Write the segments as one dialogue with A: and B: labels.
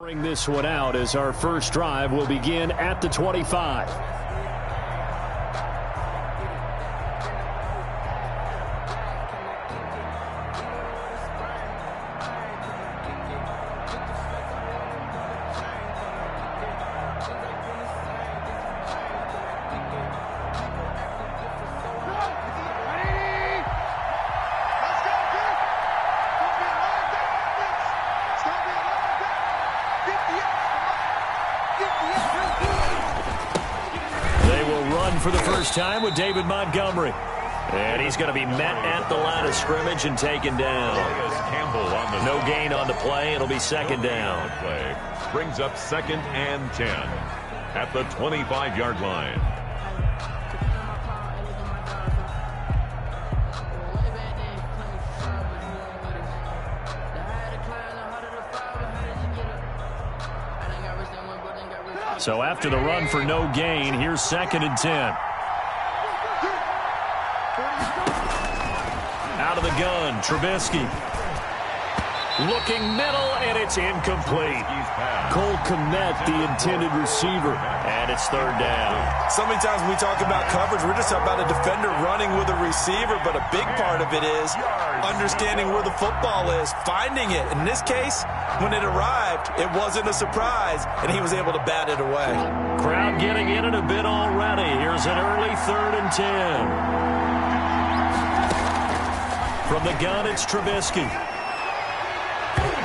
A: Bring this one out as our first drive will begin at the 25. For the first time with David Montgomery. And he's going to be met at the line of scrimmage and taken down. No gain on the play. It'll be second down.
B: Play brings up 2nd and 10 at the 25-yard line.
A: So after the run for no gain, here's 2nd and 10. Out of the gun, Trubisky. Looking middle, and it's incomplete. Cole Kmet, the intended receiver, and it's 3rd down.
C: So many times when we talk about coverage, we're just about a defender running with a receiver, but a big part of it is understanding where the football is, finding it. In this case, when it arrived, it wasn't a surprise, and he was able to bat it away.
A: Crowd getting in it a bit already. Here's an early 3rd and 10. From the gun, it's Trubisky.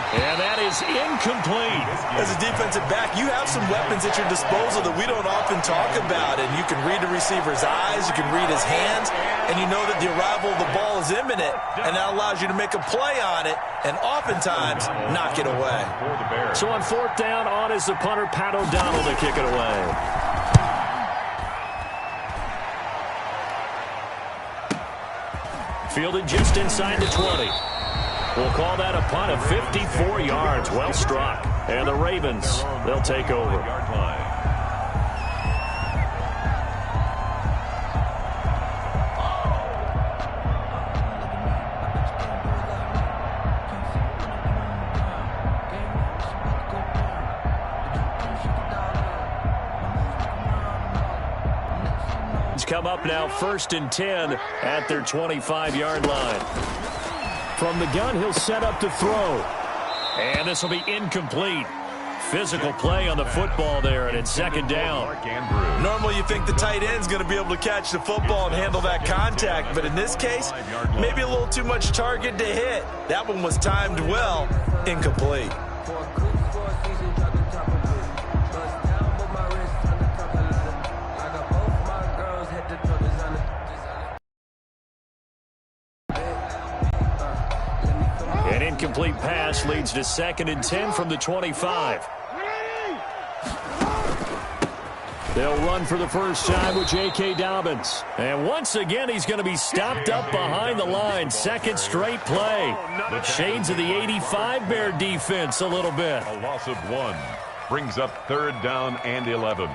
A: And that is incomplete.
C: As a defensive back, you have some weapons at your disposal that we don't often talk about. And you can read the receiver's eyes, you can read his hands, and you know that the arrival of the ball is imminent. And that allows you to make a play on it and oftentimes knock it away.
A: So on 4th down, on is the punter, Pat O'Donnell, to kick it away. Fielded just inside the 20. We'll call that a punt of 54 yards. Well struck. And the Ravens, they'll take over. It's come up now 1st and 10 at their 25-yard line. From the gun, he'll set up to throw. And this will be incomplete. Physical play on the football there, and it's 2nd down.
C: Normally you think the tight end's going to be able to catch the football and handle that contact, but in this case, maybe a little too much target to hit. That one was timed well, incomplete.
A: An incomplete pass leads to 2nd and 10 from the 25. They'll run for the first time with J.K. Dobbins. And once again, he's going to be stopped up behind the line. 2nd straight play. Shades of the 85 Bear defense a little bit.
B: A loss of 1 brings up 3rd down and 11.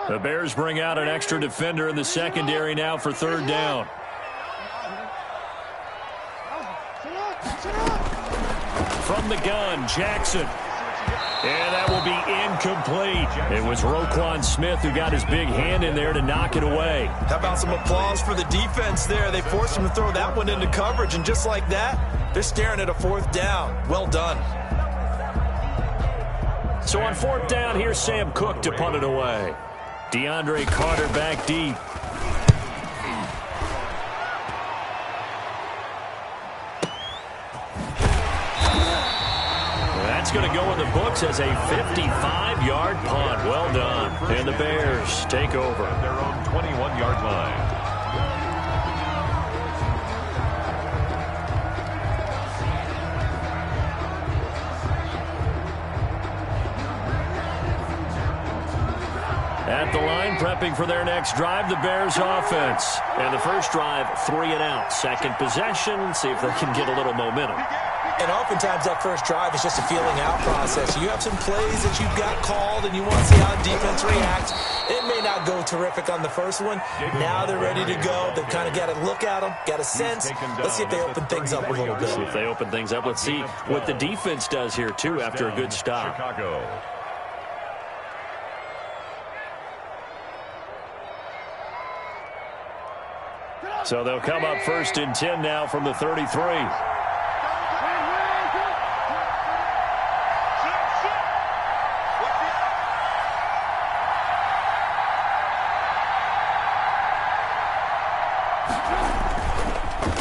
A: The Bears bring out an extra defender in the secondary now for 3rd down. From the gun, Jackson. And that will be incomplete. It was Roquan Smith who got his big hand in there to knock it away.
C: How about some applause for the defense there? They forced him to throw that one into coverage, and just like that, they're staring at a 4th down. Well done.
A: So on 4th down, here's Sam Cook to punt it away. DeAndre Carter back deep. That's going to go in the books as a 55-yard punt. Well done. And the Bears take over.
B: At their own 21-yard line.
A: At the line, prepping for their next drive, the Bears offense. And the first drive, 3 and out. Second possession, see if they can get a little momentum.
C: And oftentimes that first drive is just a feeling out process. You have some plays that you've got called and you want to see how defense reacts. It may not go terrific on the first one. Now they're ready to go. They've kind of got to look at them, got a sense. Let's see if they open things up a little bit.
A: See if they open things up. Let's see what the defense does here, too, after a good stop.
B: Chicago.
A: So they'll come up 1st and 10 now from the 33.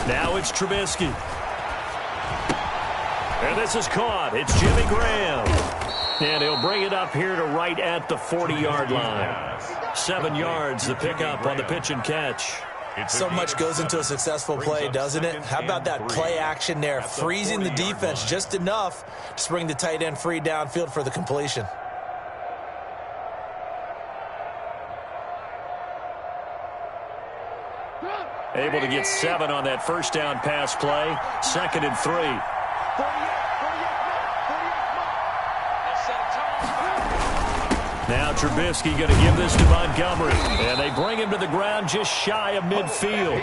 A: Now it's Trubisky. And this is caught. It's Jimmy Graham. And he'll bring it up here to right at the 40-yard line. 7 yards, the pickup on the pitch and catch.
C: So much goes into a successful play, doesn't it? How about that play action there? Freezing the defense just enough to bring the tight end free downfield for the completion.
A: Able to get 7 on that first down pass play. 2nd and 3. Now Trubisky going to give this to Montgomery. And they bring him to the ground just shy of midfield.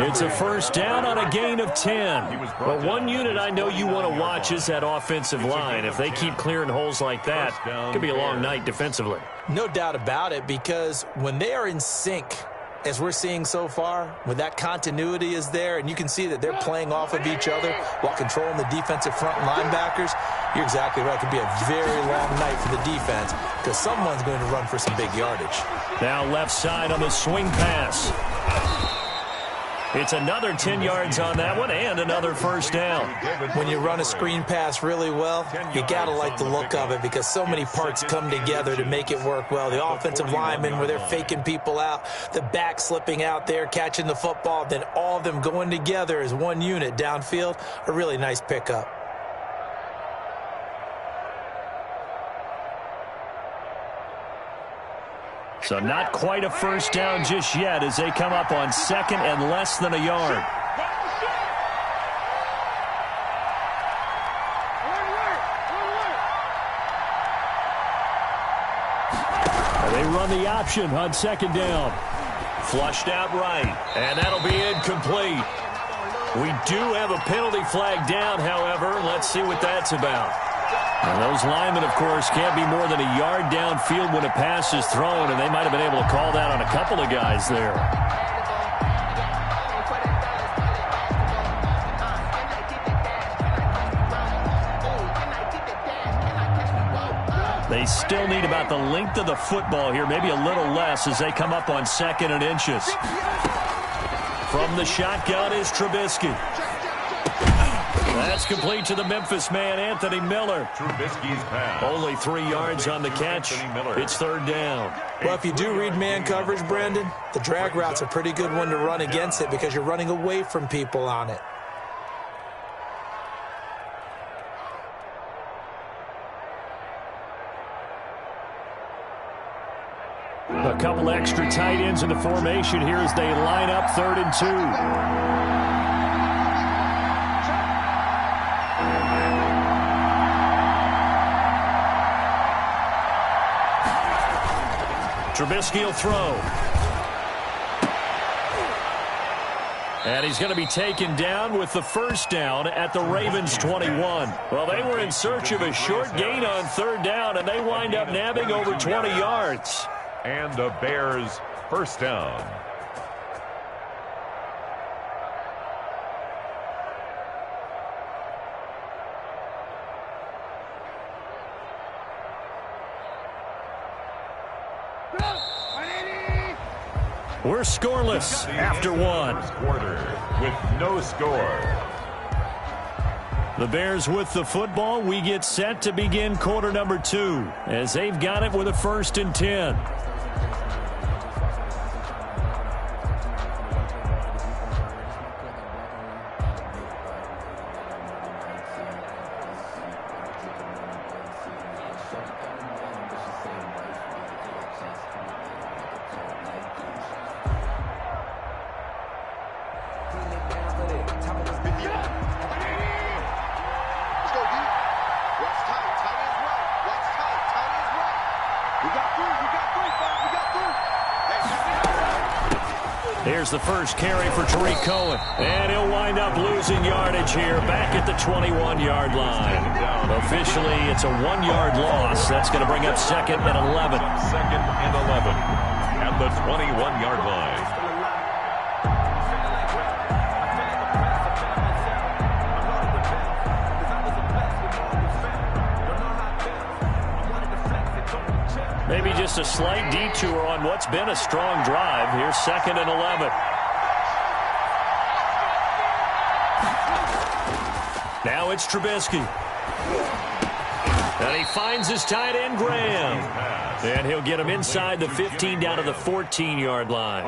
A: It's a first down on a gain of 10. But one unit I know you want to watch is that offensive line. If they keep clearing holes like that, it could be a long night defensively.
C: No doubt about it, because when they are in sync, as we're seeing so far, when that continuity is there, and you can see that they're playing off of each other while controlling the defensive front linebackers, you're exactly right. It could be a very long night for the defense because someone's going to run for some big yardage.
A: Now left side on the swing pass. It's another 10 yards on that one and another first down.
C: When you run a screen pass really well, you got to like the look of it because so many parts come together to make it work well. The offensive linemen where they're faking people out, the back slipping out there, catching the football, then all of them going together as one unit downfield, a really nice pickup.
A: So not quite a first down just yet as they come up on 2nd and less than a yard. They run the option on 2nd down. Flushed out right, and that'll be incomplete. We do have a penalty flag down, however. Let's see what that's about. And those linemen, of course, can't be more than a yard downfield when a pass is thrown, and they might have been able to call that on a couple of guys there. They still need about the length of the football here, maybe a little less as they come up on 2nd and inches. From the shotgun is Trubisky. That's complete to the Memphis man, Anthony Miller.
B: Trubisky's pass.
A: Only 3 yards on the catch. It's 3rd down.
C: Well, if you do read man coverage, Brandon, the drag route's a pretty good one to run against it because you're running away from people on it.
A: A couple extra tight ends in the formation here as they line up 3rd and 2. Trubisky will throw. And he's going to be taken down with the first down at the Ravens' 21. Well, they were in search of a short gain on 3rd down, and they wind up nabbing over 20 yards.
B: And the Bears' first down.
A: We're scoreless after 1.
B: Quarter with no score.
A: The Bears with the football. We get set to begin quarter number 2 as they've got it with a 1st and 10. Here's the first carry for Tariq Cohen. And he'll wind up losing yardage here back at the 21-yard line. Officially, it's a 1-yard loss. That's going to bring up 2nd and 11.
B: 2nd and 11 at the 21-yard line.
A: Maybe just a slight detour on what's been a strong drive. Here's 2nd and 11. Now it's Trubisky. And he finds his tight end, Graham. And he'll get him inside the 15 down to the 14-yard line.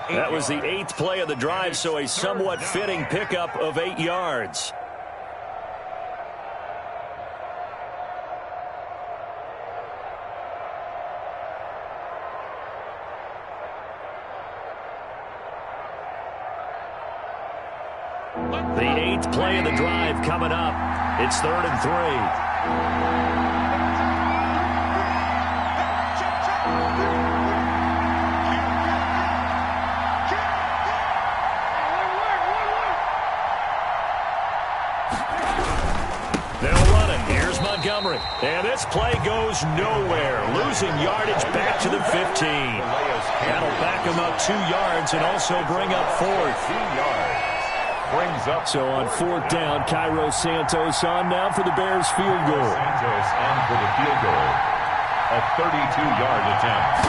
A: That was the 8th play of the drive, so a somewhat fitting pickup of 8 yards. The 8th play of the drive coming up. It's 3rd and 3. They'll run it. Here's Montgomery. And this play goes nowhere. Losing yardage back to the 15. That'll back him up 2 yards and also bring up 4th.
B: 2 yards. Brings up.
A: So on 4th down, Cairo Santos on now for the Bears field goal.
B: Santos on for the field goal. A 32-yard attempt.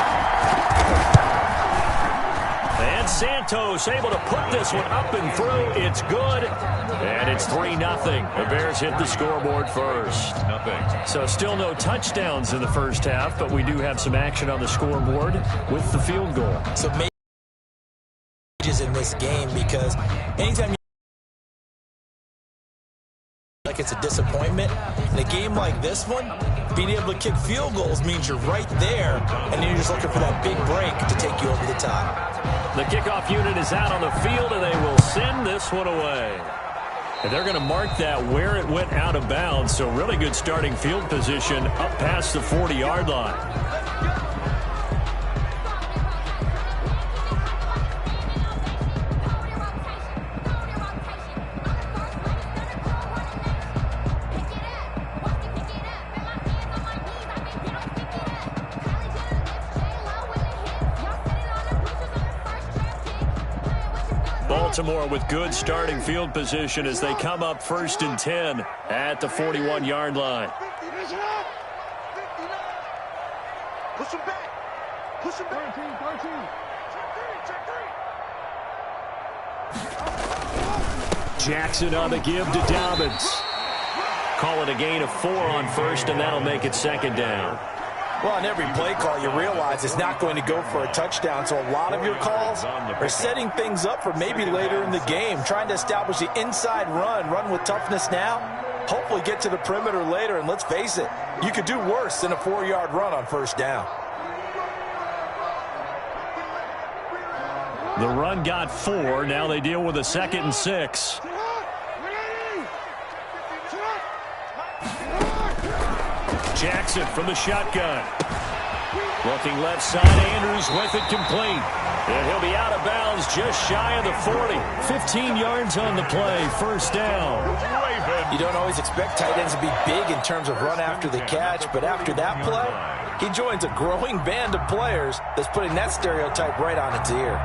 A: And Santos able to put this one up and through. It's good. And it's 3-0. The Bears hit the scoreboard first.
B: Nothing.
A: So still no touchdowns in the first half, but we do have some action on the scoreboard with the field goal.
C: So maybe in this game, because anytime like it's a disappointment. In a game like this one, being able to kick field goals means you're right there, and then you're just looking for that big break to take you over the top.
A: The kickoff unit is out on the field, and they will send this one away. And they're going to mark that where it went out of bounds, so really good starting field position up past the 40-yard line. Baltimore with good starting field position as they come up 1st and 10 at the 41-yard line.
D: Push him back. Push him back. 13.
A: Jackson on the give to Dobbins. Call it a gain of 4 on 1st, and that'll make it 2nd down.
C: Well, on every play call, you realize it's not going to go for a touchdown, so a lot of your calls are setting things up for maybe later in the game, trying to establish the inside run with toughness now, hopefully get to the perimeter later, and let's face it, you could do worse than a 4-yard run on 1st down.
A: The run got 4. Now they deal with a 2nd and 6. Jackson from the shotgun. Looking left side, Andrews with it complete. And he'll be out of bounds just shy of the 40. 15 yards on the play, 1st down.
C: You don't always expect tight ends to be big in terms of run after the catch, but after that play, he joins a growing band of players that's putting that stereotype right on its ear.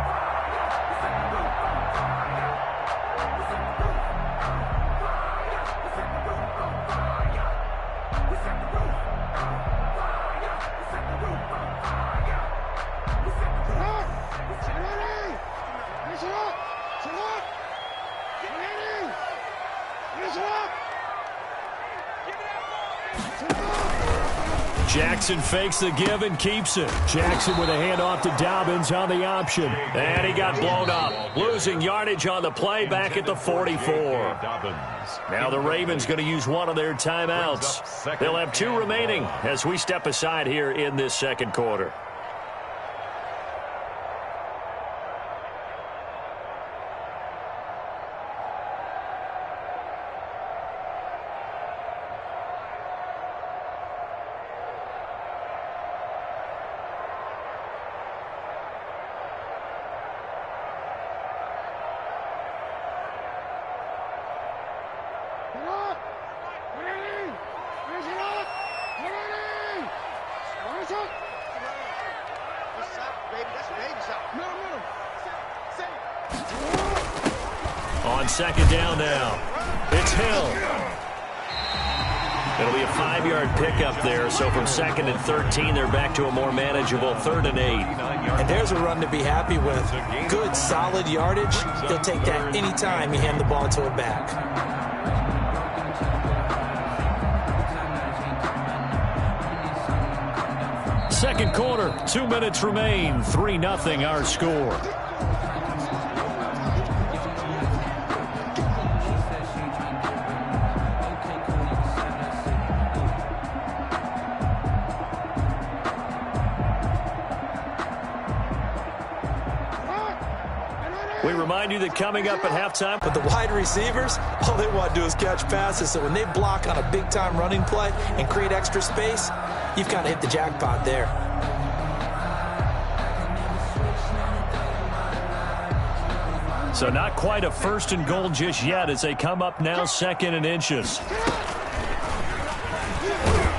A: Jackson fakes the give and keeps it. Jackson with a handoff to Dobbins on the option. And he got blown up. Losing yardage on the play back at the 44. Now the Ravens going to use one of their timeouts. They'll have 2 remaining as we step aside here in this 2nd quarter. On second down now, it's Hill. It'll be a 5-yard pickup there, so from 2nd and 13, they're back to a more manageable 3rd and 8.
C: And there's a run to be happy with. Good, solid yardage. He'll take that anytime you hand the ball to a back.
A: Second quarter, 2 minutes remain, 3-0 our score. We remind you that coming up at halftime.
C: But the wide receivers, all they want to do is catch passes. So when they block on a big-time running play and create extra space, you've kind of hit the jackpot there.
A: So not quite a 1st and goal just yet as they come up now 2nd and inches.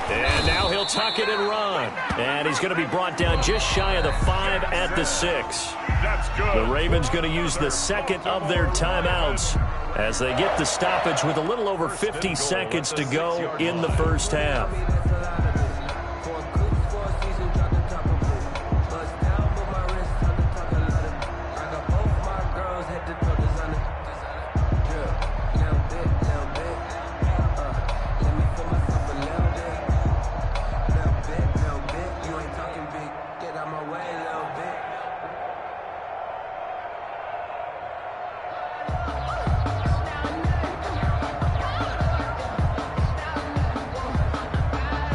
A: And now he'll tuck it and run. And he's going to be brought down just shy of the 5 at the 6.
B: That's good.
A: The Ravens going to use the 2nd of their timeouts as they get the stoppage with a little over 50 seconds to go in the first half.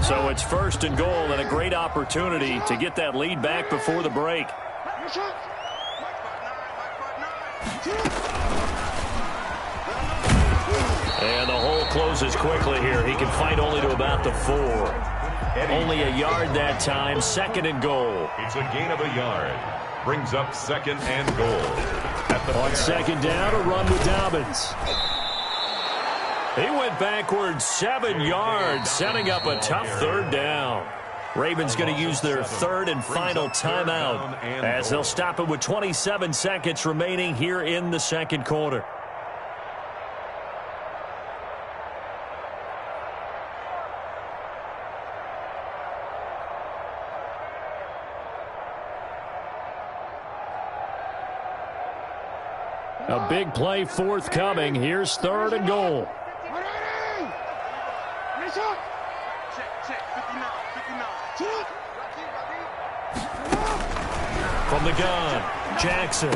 A: So it's 1st and goal and a great opportunity to get that lead back before the break. And the hole closes quickly here. He can fight only to about the 4. Only a yard that time, 2nd and goal.
B: It's a gain of a yard. Brings up 2nd and goal.
A: On 2nd down, a run with Dobbins. He went backwards 7 yards, setting up a tough 3rd down. Ravens going to use their 3rd and final timeout as they'll stop it with 27 seconds remaining here in the 2nd quarter. A big play forthcoming. Here's 3rd and goal. From the gun, Jackson.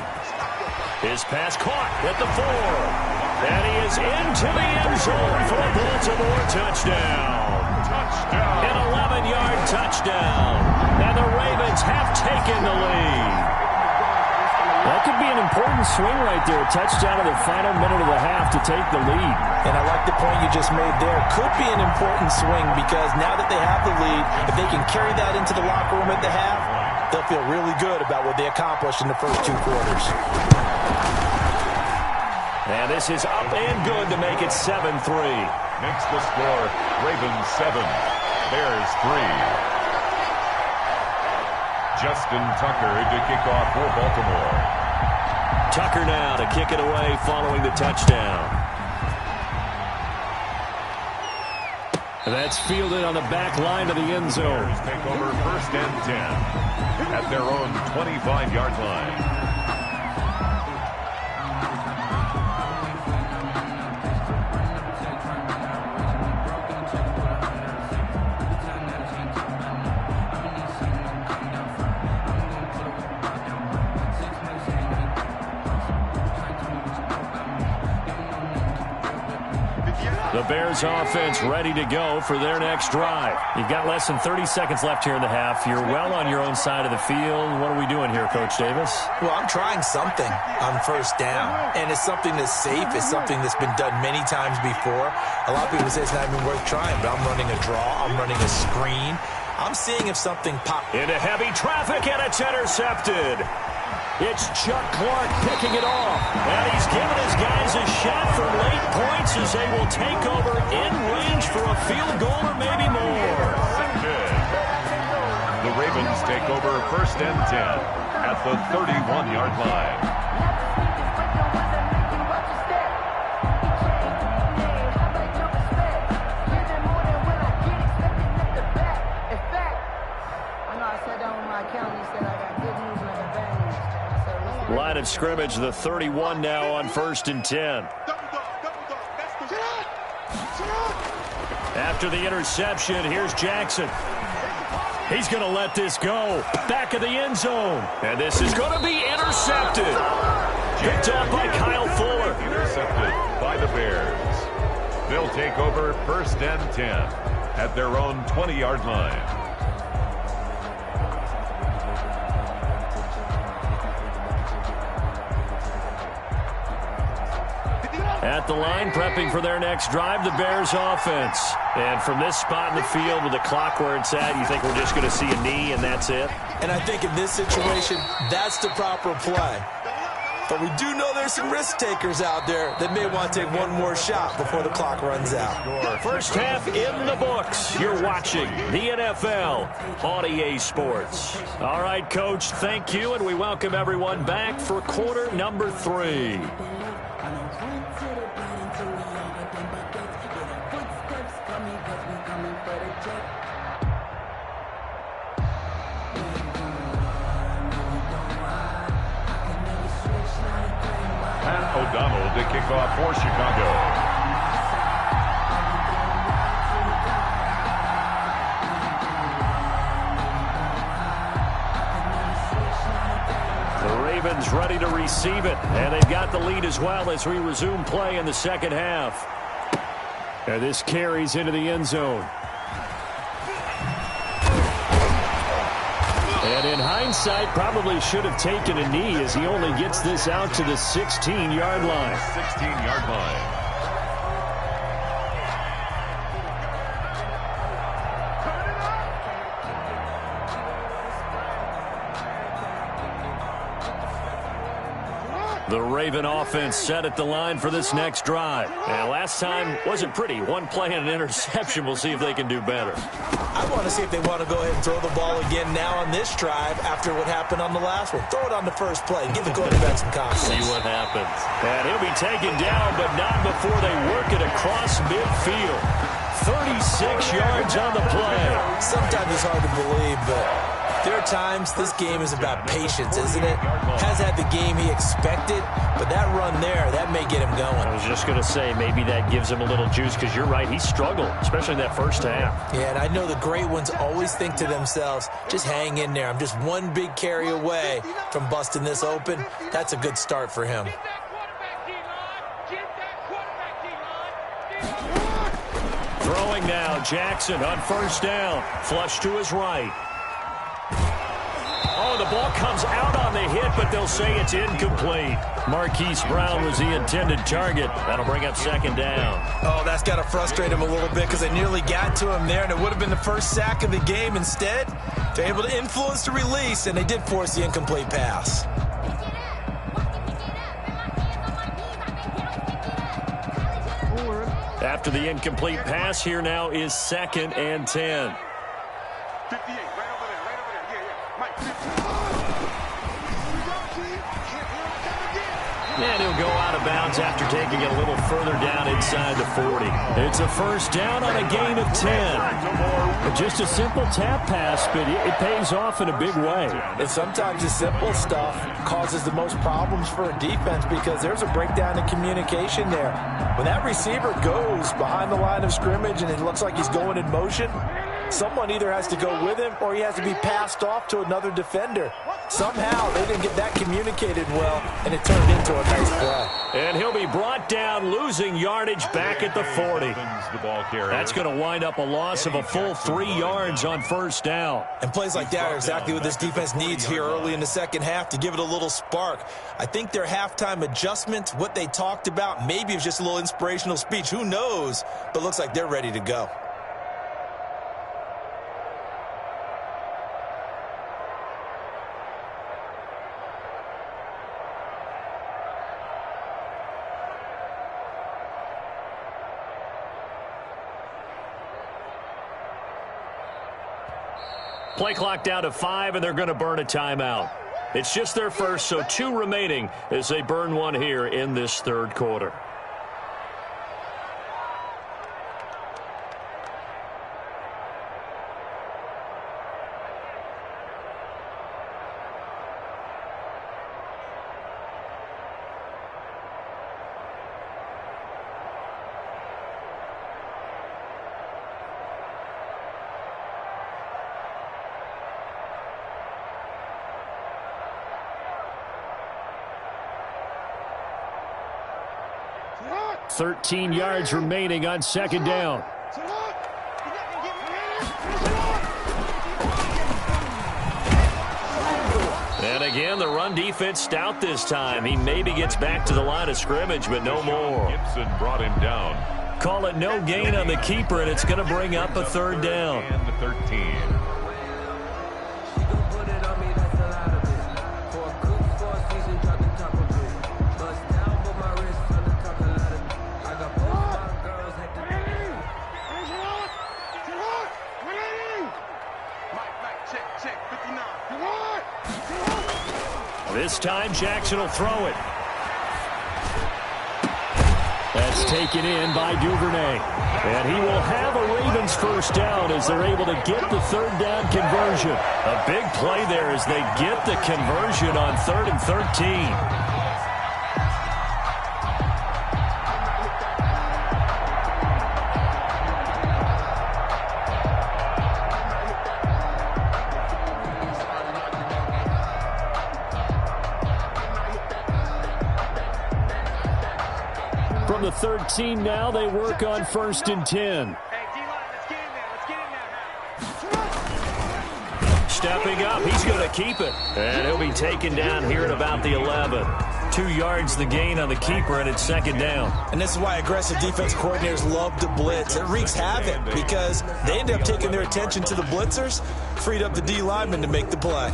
A: His pass caught at the 4. And he is into the end zone for a Baltimore touchdown. An 11-yard touchdown. And the Ravens have taken the lead. That could be an important swing right there. A touchdown in the final minute of the half to take the lead.
C: And I like the point you just made there. Could be an important swing because now that they have the lead, if they can carry that into the locker room at the half, they'll feel really good about what they accomplished in the first 2 quarters.
A: And this is up and good to make it 7-3.
B: Makes the score Ravens 7, Bears 3. Justin Tucker to kick off for Baltimore.
A: Tucker now to kick it away following the touchdown. That's fielded on the back line of the end zone.
B: Bears take over 1st and 10 at their own 25-yard line.
A: The Bears offense ready to go for their next drive. You've got less than 30 seconds left here in the half. You're well on your own side of the field. What are we doing here, Coach Davis?
C: Well, I'm trying something on 1st down, and it's something that's safe. It's something that's been done many times before. A lot of people say it's not even worth trying, but I'm running a draw. I'm running a screen. I'm seeing if something pops.
A: Into heavy traffic, and it's intercepted. It's Chuck Clark picking it off. And he's given his guys a shot for late points as they will take over in range for a field goal or maybe more.
B: The Ravens take over 1st and 10 at the 31-yard line.
A: Line of scrimmage, the 31 now on 1st and 10. After the interception, here's Jackson. He's going to let this go. Back of the end zone. And this is going to be intercepted. Picked off by Kyle Fuller.
B: Intercepted by the Bears. They'll take over 1st and 10 at their own 20-yard line.
A: At the line, prepping for their next drive, the Bears offense. And from this spot in the field with the clock where it's at, you think we're just going to see a knee and that's it?
C: And I think in this situation, that's the proper play. But we do know there's some risk takers out there that may want to take one more shot before the clock runs out.
A: First half in the books. You're watching the NFL on EA Sports. All right, Coach, thank you, and we welcome everyone back for quarter number 3.
B: O'Donnell to kick off for Chicago.
A: The Ravens ready to receive it, and they've got the lead as well as we resume play in the second half. And this carries into the end zone. And in hindsight, probably should have taken a knee as he only gets this out to the 16-yard line.
B: 16-yard line.
A: The Raven offense set at the line for this next drive. And last time wasn't pretty. One play and an interception. We'll see if they can do better.
C: I want to see if they want to go ahead and throw the ball again now on this drive after what happened on the last one. Throw it on the first play. Give the quarterback some confidence.
A: See what happens. And he'll be taken down, but not before they work it across midfield. 36 yards on the play.
C: Sometimes it's hard to believe, but there are times this game is about patience, isn't it? Has had the game he expected, but that run there, that may get him going.
A: I was just going to say, maybe that gives him a little juice, because you're right, he struggled, especially in that first half.
C: Yeah, and I know the great ones always think to themselves, just hang in there. I'm just one big carry away from busting this open. That's a good start for him.
A: Throwing now, Jackson on first down. Flush to his right. Oh, the ball comes out on the hit, but they'll say it's incomplete. Marquise Brown was the intended target. That'll bring up second down.
C: Oh, that's got to frustrate him a little bit because they nearly got to him there, and it would have been the first sack of the game. Instead, they're able to influence the release, and they did force the incomplete pass.
A: After the incomplete pass, here now is 2nd and 10.
D: 58, right over there, yeah. Mike, 50.
A: And he'll go out of bounds after taking it a little further down inside the 40. It's a first down on a gain of 10. Just a simple tap pass, but it pays off in a big way.
C: And sometimes the simple stuff causes the most problems for a defense because there's a breakdown in communication there. When that receiver goes behind the line of scrimmage and it looks like he's going in motion, someone either has to go with him or he has to be passed off to another defender. Somehow they didn't get that communicated well, and it turned into a nice play.
A: And he'll be brought down, losing yardage back at the 40. That's going to wind up a loss of a full 3 yards on first down.
C: And plays like that are exactly what this defense needs here early in the second half to give it a little spark. I think their halftime adjustment, what they talked about, maybe it was just a little inspirational speech. Who knows? But looks like they're ready to go.
A: Play clock down to 5, and they're going to burn a timeout. It's just their first, so 2 remaining as they burn one here in this third quarter.
D: What?
A: 13 yards remaining on second down. And again, the run defense stout this time. He maybe gets back to the line of scrimmage, but no more.
B: Gibson brought him down.
A: Call it no gain on the keeper, and it's going to bring up a third down.
B: And the 13.
A: This time, Jackson will throw it. That's taken in by Duvernay. And he will have a Ravens first down as they're able to get the third down conversion. A big play there as they get the conversion on 3rd and 13. From the 13 now, they work on 1st and 10. Stepping up, he's going to keep it. And he'll be taken down here at about the 11. 2 yards the gain on the keeper, and it's 2nd down.
C: And this is why aggressive defense coordinators love to blitz. It wreaks havoc because they end up taking their attention to the blitzers, freed up the D lineman to make the play.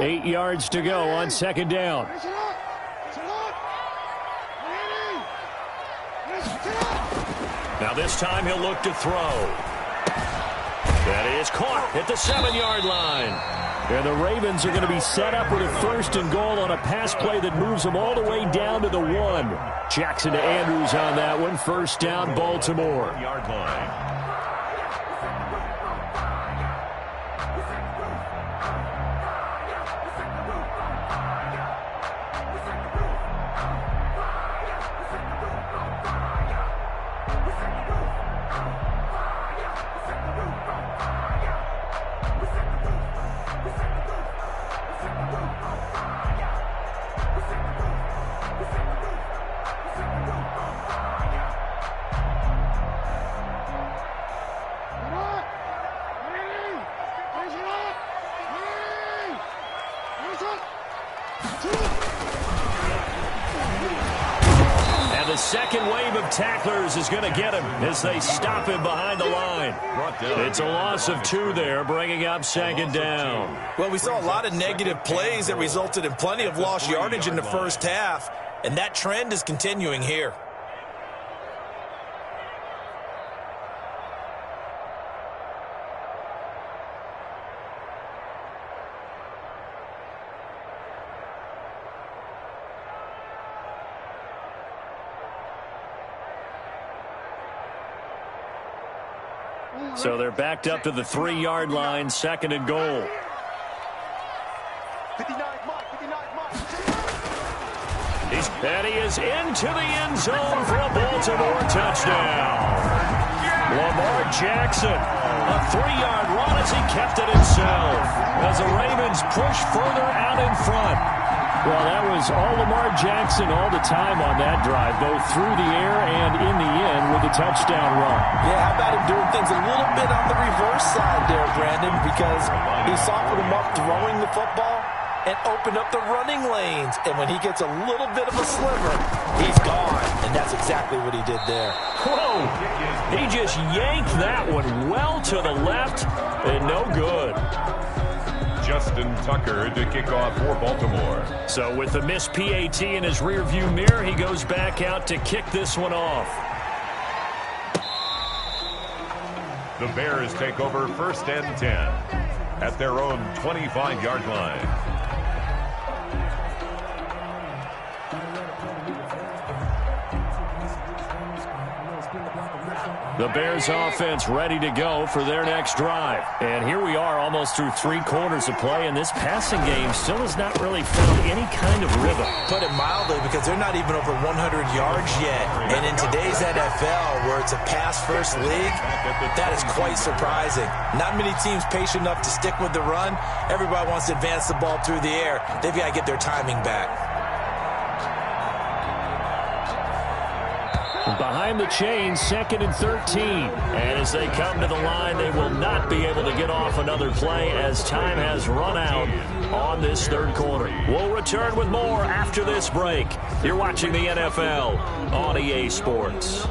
A: Eight yards to go on 2nd down. Now this time he'll look to throw. That is caught at the 7-yard line. And the Ravens are going to be set up with a 1st and goal on a pass play that moves them all the way down to the 1. Jackson to Andrews on that one. 1st down, Baltimore.
B: Yard line.
A: The second wave of tacklers is going to get him as they stop him behind the line. It's a loss of 2 there, bringing up 2nd down.
C: Well, we saw a lot of negative plays that resulted in plenty of lost yardage in the first half, and that trend is continuing here.
A: So they're backed up to the 3-yard line, 2nd and goal.
D: 59, Mike, 59, Mike.
A: And he is into the end zone for a Baltimore touchdown. Lamar Jackson, a 3-yard run as he kept it himself. As the Ravens push further out in front. Well, that was all Lamar Jackson all the time on that drive, both through the air and in the end with the touchdown run.
C: Yeah, how about him doing things a little bit on the reverse side there, Brandon, because he softened him up throwing the football, and opened up the running lanes. And when he gets a little bit of a sliver, he's gone. And that's exactly what he did there.
A: Whoa! He just yanked that one well to the left, and no good.
B: Justin Tucker to kick off for Baltimore.
A: So with the missed PAT in his rearview mirror, he goes back out to kick this one off.
B: The Bears take over 1st and 10 at their own 25-yard line.
A: The Bears offense ready to go for their next drive. And here we are almost through 3 quarters of play, and this passing game still has not really found any kind of rhythm.
C: Put it mildly, because they're not even over 100 yards yet. And in today's NFL, where it's a pass-first league, that is quite surprising. Not many teams patient enough to stick with the run. Everybody wants to advance the ball through the air. They've got to get their timing back.
A: Behind the chains, 2nd and 13. And as they come to the line, they will not be able to get off another play as time has run out on this 3rd quarter. We'll return with more after this break. You're watching the NFL on EA Sports.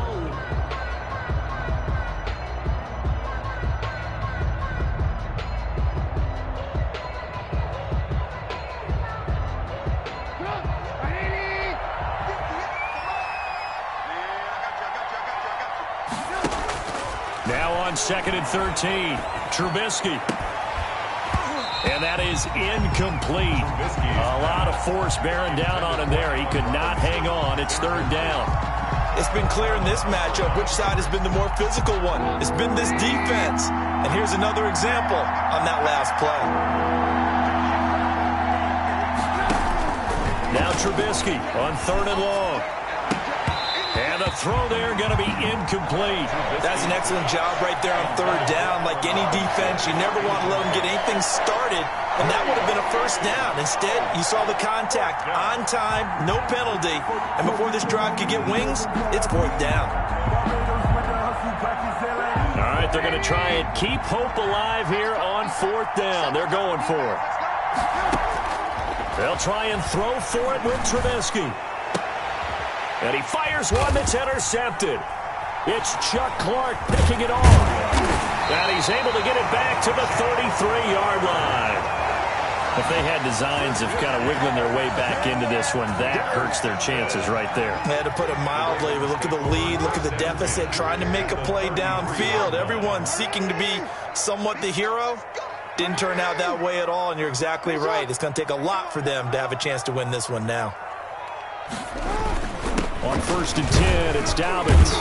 A: Now on 2nd and 13, Trubisky. And that is incomplete. A lot of force bearing down on him there. He could not hang on. It's 3rd down.
C: It's been clear in this matchup which side has been the more physical one. It's been this defense. And here's another example on that last play.
A: Now Trubisky on 3rd and long. And the throw there going to be incomplete.
C: That's an excellent job right there on 3rd down. Like any defense, you never want to let them get anything started, and that would have been a 1st down. Instead, you saw the contact on time, no penalty, and before this drive could get wings, it's 4th down.
A: All right, they're going to try and keep hope alive here on 4th down. They're going for it. They'll try and throw for it with Trubisky. And he fires one that's intercepted. It's Chuck Clark picking it off. And he's able to get it back to the 33-yard line. If they had designs of kind of wiggling their way back into this one, that hurts their chances right there.
C: They had to put it mildly. But look at the lead, look at the deficit, trying to make a play downfield. Everyone seeking to be somewhat the hero. Didn't turn out that way at all, and you're exactly right. It's going to take a lot for them to have a chance to win this one now.
A: On 1st and 10, it's Dobbins.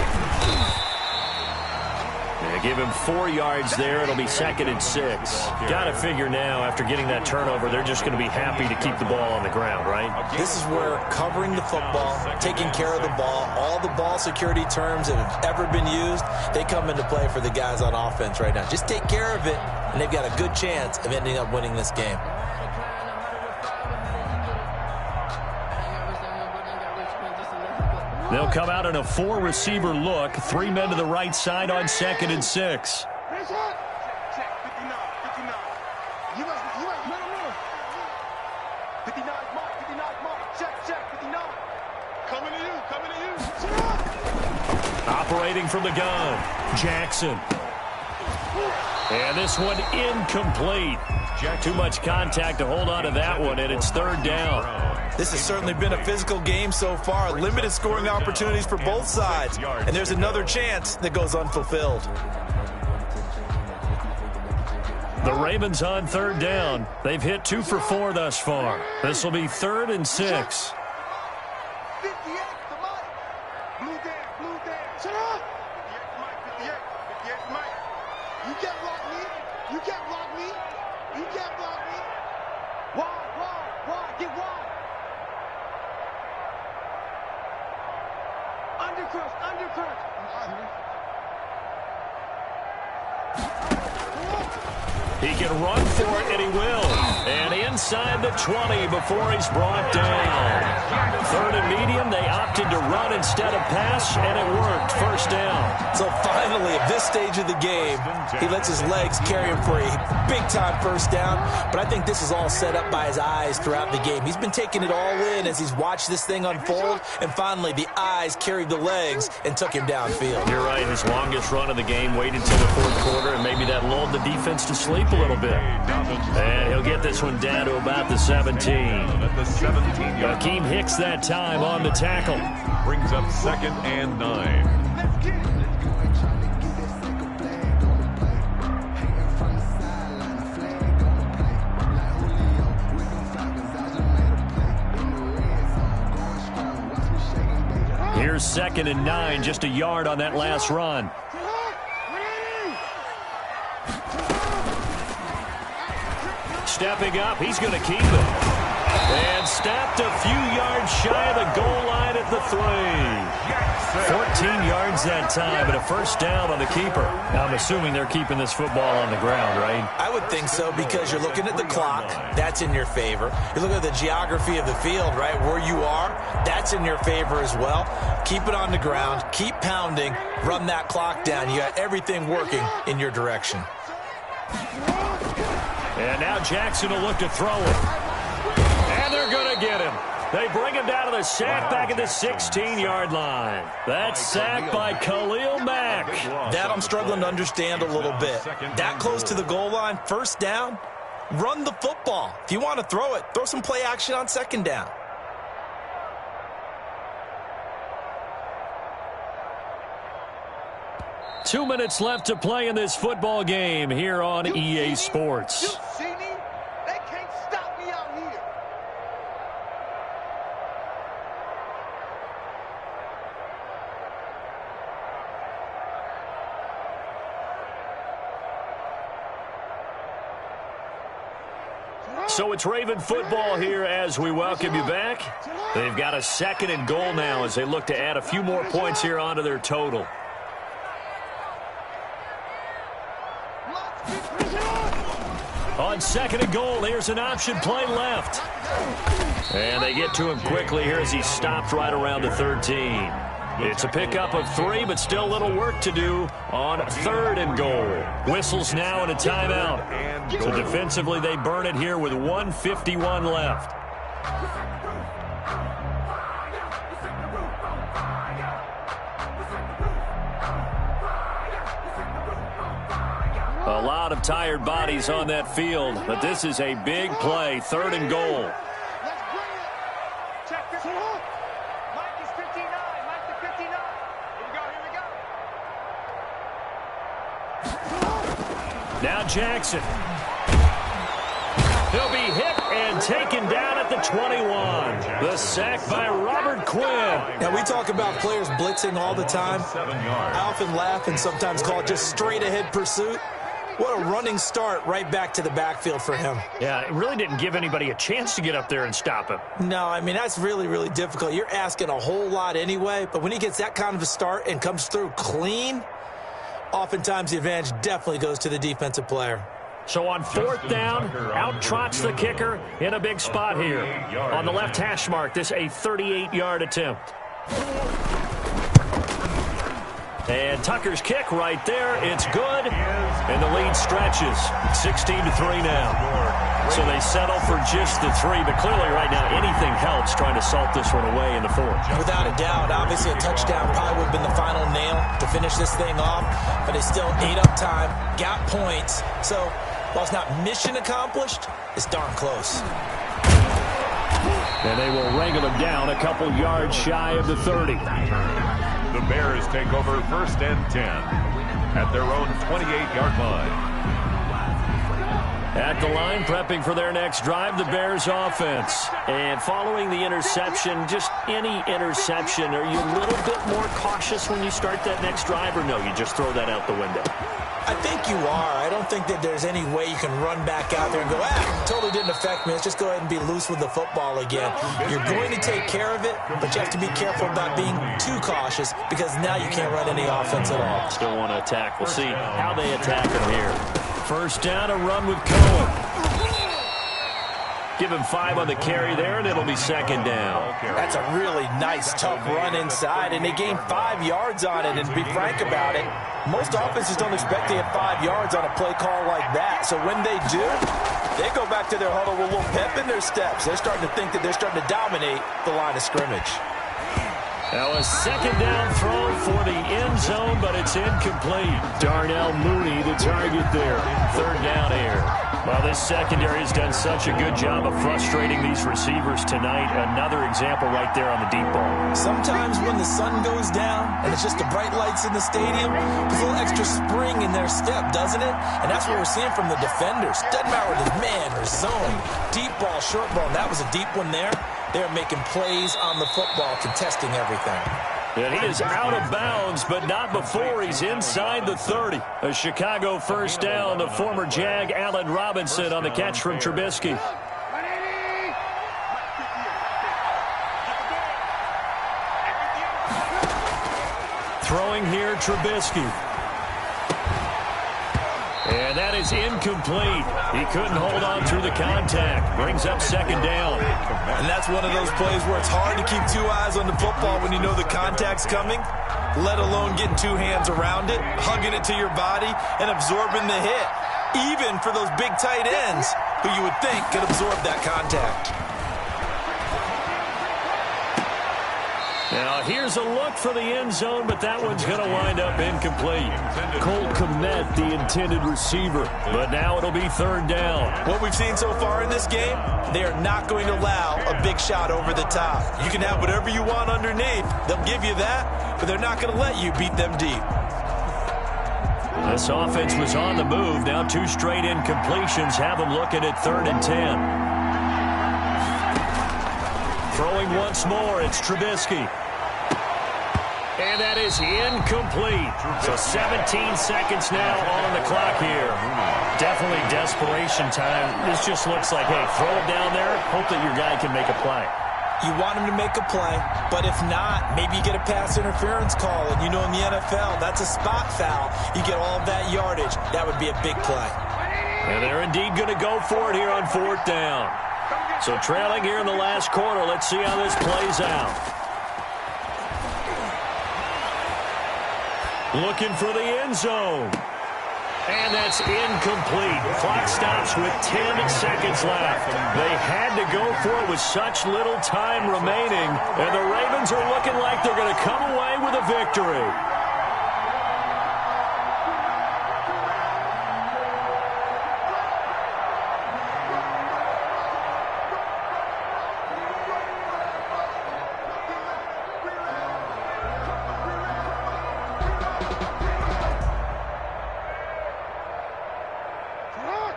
A: They give him 4 yards there. It'll be 2nd and 6. Got to figure now, after getting that turnover, they're just going to be happy to keep the ball on the ground, right?
C: This is where covering the football, taking care of the ball, all the ball security terms that have ever been used, they come into play for the guys on offense right now. Just take care of it, and they've got a good chance of ending up winning this game.
A: They'll come out in a 4-receiver look. 3 men to the right side on 2nd and 6. Operating from the gun, Jackson. And this one incomplete. Too much contact to hold on to that one, and it's 3rd down.
C: This has certainly been a physical game so far. Limited scoring opportunities for both sides. And there's another chance that goes unfulfilled.
A: The Ravens on 3rd down. They've hit 2 for 4 thus far. This will be 3rd and 6. He can run for it, and he will. And inside the 20 before he's brought down. Third and medium, they opted to run instead of pass, and it worked. First down.
C: So finally, at this stage of the game, he lets his legs carry him for a big-time first down. But I think this is all set up by his eyes throughout the game. He's been taking it all in as he's watched this thing unfold, and finally the eyes carried the legs and took him downfield.
A: You're right. His longest run of the game waited until the fourth quarter, and maybe that lulled the defense to sleep a little bit. And he'll get this one down to about the 17. Akeem Hicks that time on the tackle.
B: Brings up 2nd and 9.
A: Here's 2nd and 9, just a yard on that last run. Stepping up, he's going to keep it. And stopped a few yards shy of the goal line at the 3. 14 yards that time, and a first down on the keeper. I'm assuming they're keeping this football on the ground, right?
C: I would think so, because you're looking at the clock. That's in your favor. You look at the geography of the field, right, where you are. That's in your favor as well. Keep it on the ground. Keep pounding. Run that clock down. You got everything working in your direction.
A: And now Jackson will look to throw it. And they're going to get him. They bring him down to the sack back at the 16-yard line. That's sacked by Khalil Mack.
C: That I'm struggling to understand a little bit. That close to the goal line, first down, run the football. If you want to throw it, throw some play action on 2nd down.
A: Two minutes left to play in this football game here on EA Sports.
D: You see me? They can't stop me out here.
A: So it's Raven football here as we welcome you back. They've got a 2nd and goal now as they look to add a few more points here onto their total. On 2nd and goal, here's an option play left. And they get to him quickly here as he stopped right around the 13. It's a pickup of 3, but still a little work to do on 3rd and goal. Whistles now and a timeout. So defensively, they burn it here with 1:51 left. A lot of tired bodies on that field, but this is a big play, 3rd and goal.
D: Let's bring it. Check this out. Mike is 59. Mike to 59. Here we go.
A: Now Jackson. He'll be hit and taken down at the 21. The sack by Robert Quinn.
C: Now, we talk about players blitzing all the time. I often laugh and sometimes call it just straight-ahead pursuit. What a running start right back to the backfield for him.
A: Yeah, it really didn't give anybody a chance to get up there and stop him.
C: No, I mean, that's really, really difficult. You're asking a whole lot anyway, but when he gets that kind of a start and comes through clean, oftentimes the advantage definitely goes to the defensive player.
A: So on 4th down, out trots the kicker in a big spot here. On the left hash mark, this a 38-yard attempt. And Tucker's kick right there. It's good. And the lead stretches. 16-3 now. So they settle for just the 3. But clearly right now anything helps trying to salt this one away in the 4th.
C: Without a doubt, obviously a touchdown probably would have been the final nail to finish this thing off. But they still ate up time, got points. So while it's not mission accomplished, it's darn close.
A: And they will wrangle him down a couple yards shy of the 30.
B: The Bears take over 1st and 10 at their own 28-yard line.
A: At the line, prepping for their next drive, the Bears offense. And following the interception, just any interception, are you a little bit more cautious when you start that next drive, or no, you just throw that out the window?
C: I think you are. I don't think that there's any way you can run back out there and go, totally didn't affect me. Let's just go ahead and be loose with the football again. You're going to take care of it, but you have to be careful about being too cautious because now you can't run any offense at all.
A: Still want to attack. We'll see how they attack him here. First down, a run with Cohen. Give him 5 on the carry there, and it'll be second down.
C: That's a really nice, tough run inside, and they gained 5 yards on it. And to be frank about it, most offenses don't expect to hit 5 yards on a play call like that. So when they do, they go back to their huddle with a little pep in their steps. They're starting to think that they're starting to dominate the line of scrimmage.
A: Now a second down throw for the end zone, but it's incomplete. Darnell Mooney, the target there. Third down here. Well, this secondary has done such a good job of frustrating these receivers tonight. Another example right there on the deep ball. Sometimes when the sun goes down and it's just the bright lights in the stadium, there's a little extra spring in their step, doesn't it? And that's what we're seeing from the defenders. Doesn't matter whether it's man or zone, deep ball, short ball. And that was a deep one there. They're making plays on the football, contesting everything. And he is out of bounds, but not before he's inside the 30. A Chicago first down. The former Jag, Allen Robinson, on the catch from Trubisky. Throwing here, Trubisky. And that is incomplete. He couldn't hold on through the contact. Brings up second down.
C: And that's one of those plays where it's hard to keep 2 eyes on the football when you know the contact's coming, let alone getting 2 hands around it, hugging it to your body, and absorbing the hit. Even for those big tight ends who you would think could absorb that contact.
A: Now, here's a look for the end zone, but that one's going to wind up incomplete. Cole Kmet, the intended receiver, but now it'll be third down.
C: What we've seen so far in this game, they are not going to allow a big shot over the top. You can have whatever you want underneath. They'll give you that, but they're not going to let you beat them deep.
A: This offense was on the move. Now 2 straight incompletions have them looking at 3rd and 10. Throwing once more, it's Trubisky. And that is incomplete. So 17 seconds now on the clock here. Definitely desperation time. This just looks like, hey, throw it down there, hope that your guy can make a play.
C: You want him to make a play, but if not, maybe you get a pass interference call. And you know in the NFL, that's a spot foul. You get all of that yardage. That would be a big play.
A: And they're indeed going to go for it here on 4th down. So trailing here in the last quarter, let's see how this plays out. Looking for the end zone. And that's incomplete. Clock stops with 10 seconds left. They had to go for it with such little time remaining. And the Ravens are looking like they're going to come away with a victory.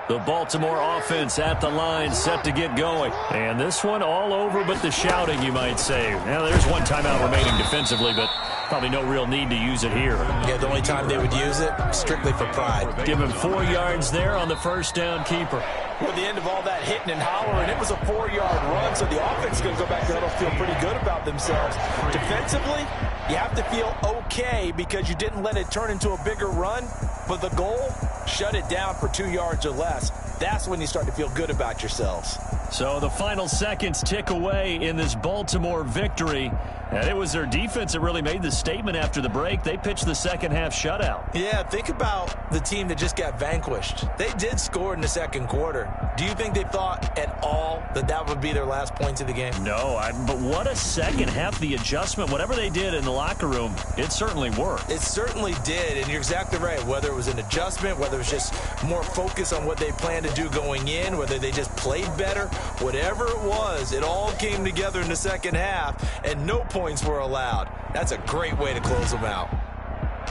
A: The Baltimore offense at the line, set to get going. And this one all over but the shouting, you might say. Now, there's one timeout remaining defensively, but probably no real need to use it here.
C: Yeah, the only time they would use it, strictly for pride.
A: Give him 4 yards there on the first down keeper.
C: With the end of all that hitting and hollering, it was a 4-yard run, so the offense is going to go back there and feel pretty good about themselves. Defensively, you have to feel okay because you didn't let it turn into a bigger run, but the goal, shut it down for 2 yards or less. That's when you start to feel good about yourselves.
A: So the final seconds tick away in this Baltimore victory. And it was their defense that really made the statement after the break. They pitched the second half shutout.
C: Yeah, think about the team that just got vanquished. They did score in the second quarter. Do you think they thought at all that that would be their last points of the game?
A: No, but what a second half. The adjustment, whatever they did in the locker room, it certainly worked.
C: It certainly did, and you're exactly right. Whether it was an adjustment, whether it was just more focus on what they planned to do going in, whether they just played better, whatever it was, it all came together in the second half, and no points were allowed. That's a great way to close them out.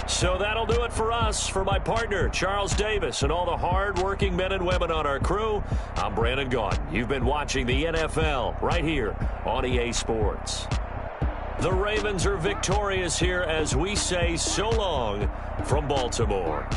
A: So that'll do it for us. For my partner, Charles Davis, and all the hard-working men and women on our crew, I'm Brandon Gaudin. You've been watching the NFL right here on EA Sports. The Ravens are victorious here as we say so long from Baltimore.